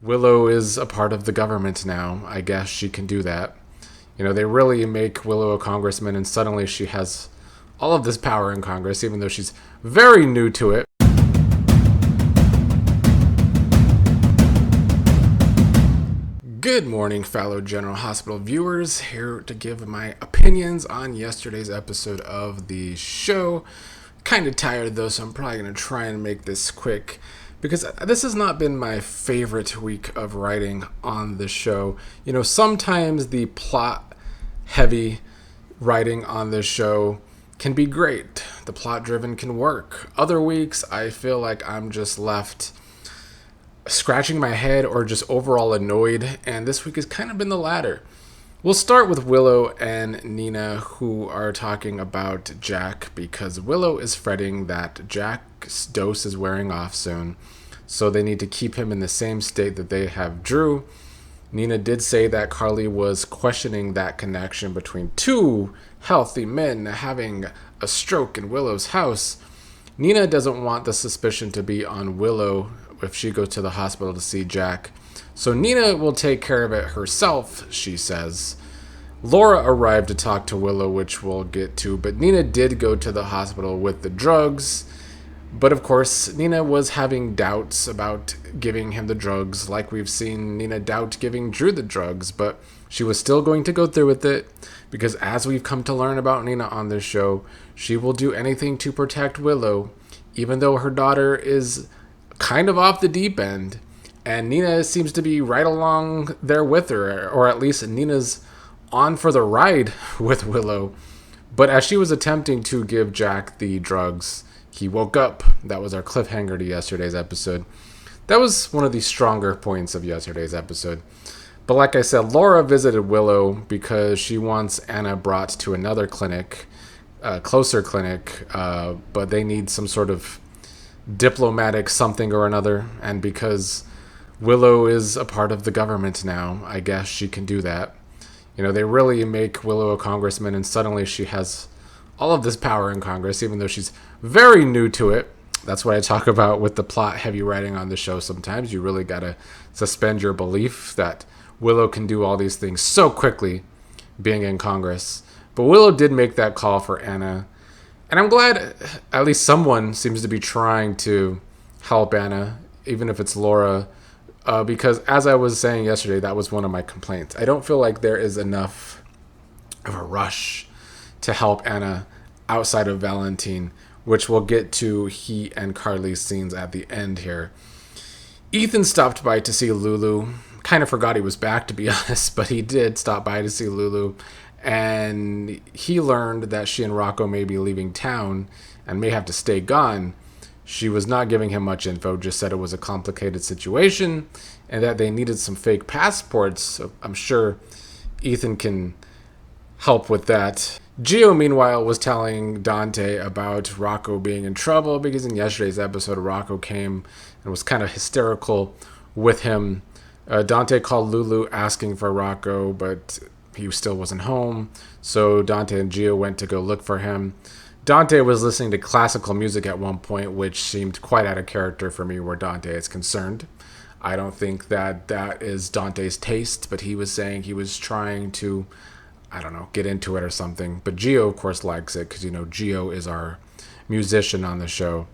Willow is a part of the government now. I guess she can do that. They really make Willow a congressman, and suddenly she has all of this power in Congress, even though she's very new to it. Good morning, fellow General Hospital viewers. Here to give my opinions on yesterday's episode of the show. Kind of tired though, so I'm probably going to try and make this quick, because this has not been my favorite week of writing on the show. Sometimes the plot-heavy writing on this show can be great. The plot-driven can work. Other weeks, I feel like I'm just left scratching my head or just overall annoyed, and this week has kind of been the latter. We'll start with Willow and Nina, who are talking about Jack, because Willow is fretting that Jack's dose is wearing off soon, so they need to keep him in the same state that they have Drew. Nina did say that Carly was questioning that connection between two healthy men having a stroke in Willow's house. Nina doesn't want the suspicion to be on Willow if she goes to the hospital to see Jack, so Nina will take care of it herself, she says. Laura arrived to talk to Willow, which we'll get to, but Nina did go to the hospital with the drugs. But of course, Nina was having doubts about giving him the drugs, like we've seen Nina doubt giving Drew the drugs, but she was still going to go through with it, because as we've come to learn about Nina on this show, she will do anything to protect Willow, even though her daughter is kind of off the deep end. And Nina seems to be right along there with her, or at least Nina's on for the ride with Willow. But as she was attempting to give Jack the drugs, he woke up. That was our cliffhanger to yesterday's episode. That was one of the stronger points of yesterday's episode. But like I said, Laura visited Willow because she wants Anna brought to another clinic, closer clinic, but they need some sort of diplomatic something or another, and because Willow is a part of the government now, I guess she can do that. They really make Willow a congressman, and suddenly she has all of this power in Congress, even though she's very new to it. That's what I talk about with the plot-heavy writing on the show. Sometimes you really gotta suspend your belief that Willow can do all these things so quickly being in Congress. But Willow did make that call for Anna, and I'm glad at least someone seems to be trying to help Anna, even if it's Laura, because as I was saying yesterday, that was one of my complaints. I don't feel like there is enough of a rush to help Anna outside of Valentin, which we'll get to he and Carly's scenes at the end here. Ethan stopped by to see Lulu. Kind of forgot he was back, to be honest, but he did stop by to see Lulu. And he learned that she and Rocco may be leaving town and may have to stay gone. She was not giving him much info, just said it was a complicated situation and that they needed some fake passports. So I'm sure Ethan can help with that. Gio, meanwhile, was telling Dante about Rocco being in trouble, because in yesterday's episode, Rocco came and was kind of hysterical with him. Dante called Lulu asking for Rocco, but he still wasn't home, so Dante and Gio went to go look for him. Dante was listening to classical music at one point, which seemed quite out of character for me where Dante is concerned. I don't think that is Dante's taste, but he was saying he was trying to, get into it or something. But Gio, of course, likes it, because, Gio is our musician on the show.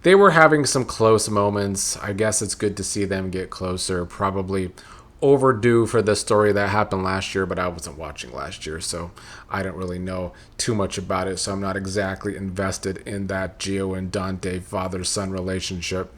They were having some close moments. I guess it's good to see them get closer. Probably overdue for the story that happened last year, but I wasn't watching last year, so I don't really know too much about it, so I'm not exactly invested in that Gio and Dante father-son relationship.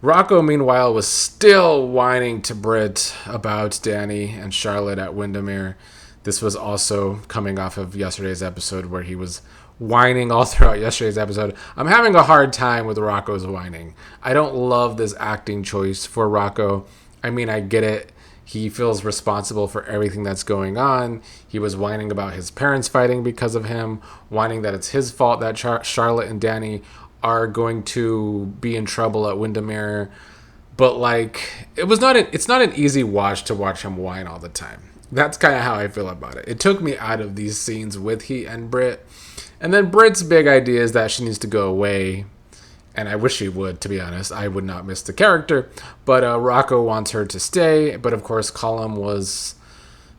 Rocco, meanwhile, was still whining to Britt about Danny and Charlotte at Windermere. This was also coming off of yesterday's episode, where he was whining all throughout yesterday's episode. I'm having a hard time with Rocco's whining. I don't love this acting choice for Rocco. I mean, I get it. He feels responsible for everything that's going on. He was whining about his parents fighting because of him, whining that it's his fault that Charlotte and Danny are going to be in trouble at Windermere. But it's not an easy watch to watch him whine all the time. That's kind of how I feel about it. It took me out of these scenes with he and Britt. And then Britt's big idea is that she needs to go away And I wish he would, to be honest. I would not miss the character. But Rocco wants her to stay. But of course, Cullum was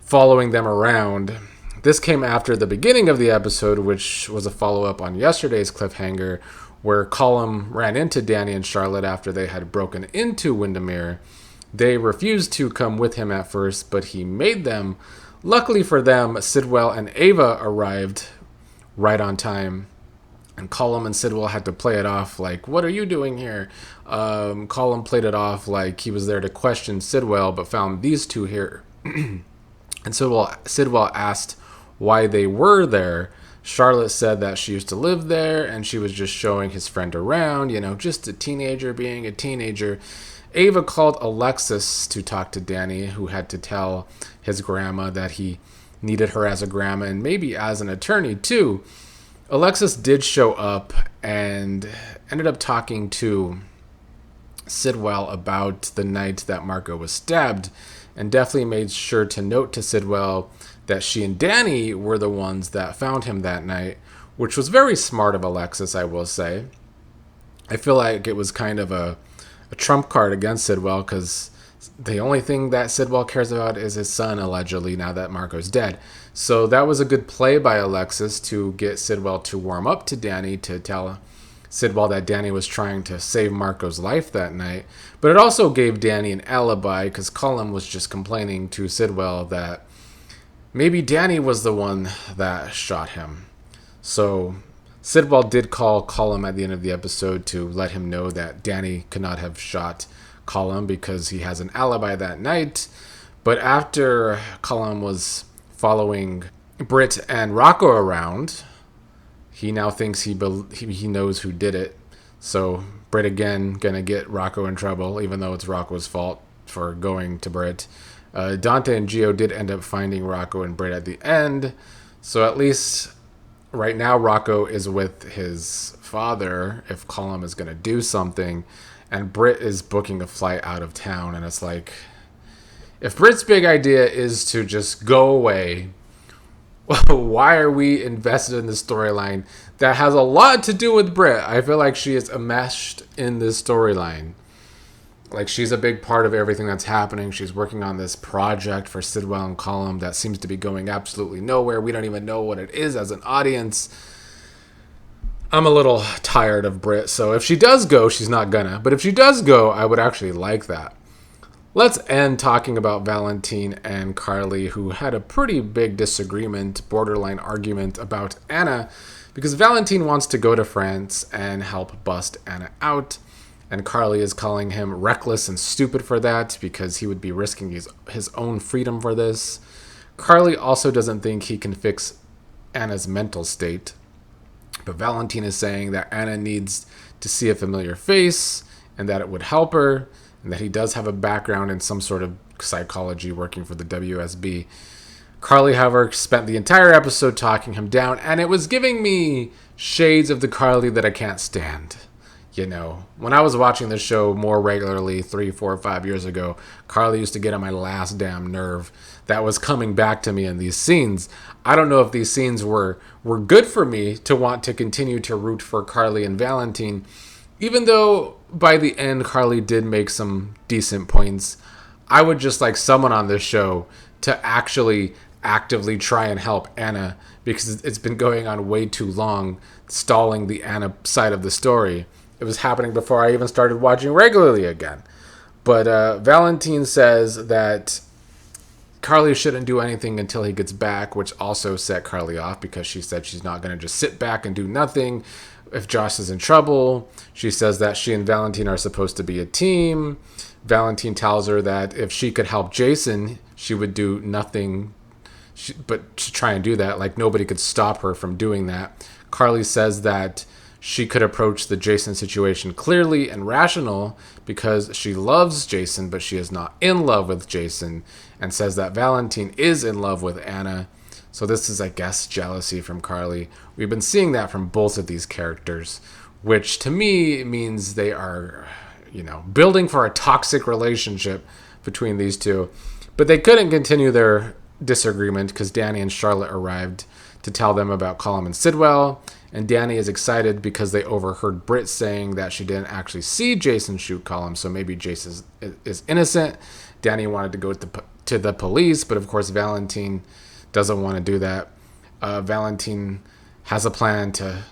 following them around. This came after the beginning of the episode, which was a follow-up on yesterday's cliffhanger, where Cullum ran into Danny and Charlotte after they had broken into Windermere. They refused to come with him at first, but he made them. Luckily for them, Sidwell and Ava arrived right on time. And Cullum and Sidwell had to play it off like, what are you doing here? Cullum played it off like he was there to question Sidwell, but found these two here. And Sidwell asked why they were there. Charlotte said that she used to live there, and she was just showing his friend around, just a teenager being a teenager. Ava called Alexis to talk to Danny, who had to tell his grandma that he needed her as a grandma and maybe as an attorney too. Alexis did show up and ended up talking to Sidwell about the night that Marco was stabbed, and definitely made sure to note to Sidwell that she and Danny were the ones that found him that night, which was very smart of Alexis, I will say. I feel like it was kind of a trump card against Sidwell, because the only thing that Sidwell cares about is his son, allegedly, now that Marco's dead. So that was a good play by Alexis to get Sidwell to warm up to Danny, to tell Sidwell that Danny was trying to save Marco's life that night. But it also gave Danny an alibi, because Cullum was just complaining to Sidwell that maybe Danny was the one that shot him. So Sidwell did call Cullum at the end of the episode to let him know that Danny could not have shot Cullum because he has an alibi that night. But after Cullum was following Britt and Rocco around, he now thinks he knows who did it. So Britt again gonna get Rocco in trouble, even though it's Rocco's fault for going to Britt. Dante and Gio did end up finding Rocco and Britt at the end. So at least right now Rocco is with his father if Cullum is gonna do something. And Britt is booking a flight out of town. And it's like, if Britt's big idea is to just go away, why are we invested in this storyline that has a lot to do with Britt? I feel like she is enmeshed in this storyline. Like, she's a big part of everything that's happening. She's working on this project for Sidwell and Cullum that seems to be going absolutely nowhere. We don't even know what it is as an audience. I'm a little tired of Britt, so if she does go, she's not gonna. But if she does go, I would actually like that. Let's end talking about Valentin and Carly, who had a pretty big disagreement, borderline argument about Anna, because Valentin wants to go to France and help bust Anna out, and Carly is calling him reckless and stupid for that because he would be risking his own freedom for this. Carly also doesn't think he can fix Anna's mental state, but Valentin is saying that Anna needs to see a familiar face and that it would help her, and that he does have a background in some sort of psychology working for the WSB. Carly, however, spent the entire episode talking him down, and it was giving me shades of the Carly that I can't stand. When I was watching the show more regularly 3, 4, 5 years ago, Carly used to get on my last damn nerve. That was coming back to me in these scenes. I don't know if these scenes were good for me to want to continue to root for Carly and Valentin, even though by the end Carly did make some decent points. I would just like someone on this show to actually actively try and help Anna, because it's been going on way too long, stalling the Anna side of the story. It was happening before I even started watching regularly again. But Valentin says that Carly shouldn't do anything until he gets back, which also set Carly off because she said she's not going to just sit back and do nothing if Josh is in trouble. She says that she and Valentin are supposed to be a team. Valentin tells her that if she could help Jason, she would do nothing but to try and do that. Like, nobody could stop her from doing that. Carly says that she could approach the Jason situation clearly and rational because she loves Jason, but she is not in love with Jason, and says that Valentin is in love with Anna. So this is, I guess, jealousy from Carly. We've been seeing that from both of these characters, which to me means they are, building for a toxic relationship between these two. But they couldn't continue their disagreement because Danny and Charlotte arrived to tell them about Cullum and Sidwell. And Danny is excited because they overheard Britt saying that she didn't actually see Jason shoot Cullum, so maybe Jason is innocent. Danny wanted to go to the police, but of course Valentin doesn't want to do that. Valentin has a plan to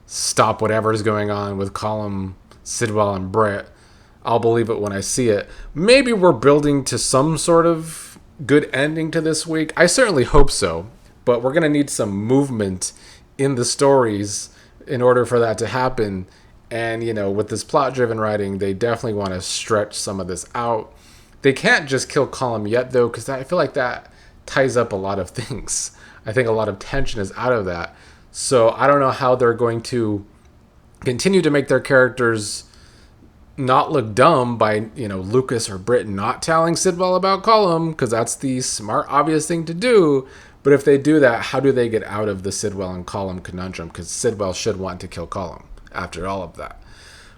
stop whatever is going on with Cullum, Sidwell, and Britt. I'll believe it when I see it. Maybe we're building to some sort of good ending to this week. I certainly hope so, but we're going to need some movement in the stories in order for that to happen. And, with this plot-driven writing, they definitely want to stretch some of this out. They can't just kill Cullum yet, though, because I feel like that ties up a lot of things. I think a lot of tension is out of that. So I don't know how they're going to continue to make their characters not look dumb by, Lucas or Britt not telling Sidwell about Cullum, because that's the smart, obvious thing to do. But if they do that, how do they get out of the Sidwell and Cullum conundrum? Because Sidwell should want to kill Cullum after all of that.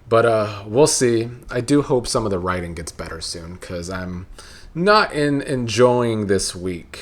But we'll see. I do hope some of the writing gets better soon, because I'm not enjoying this week.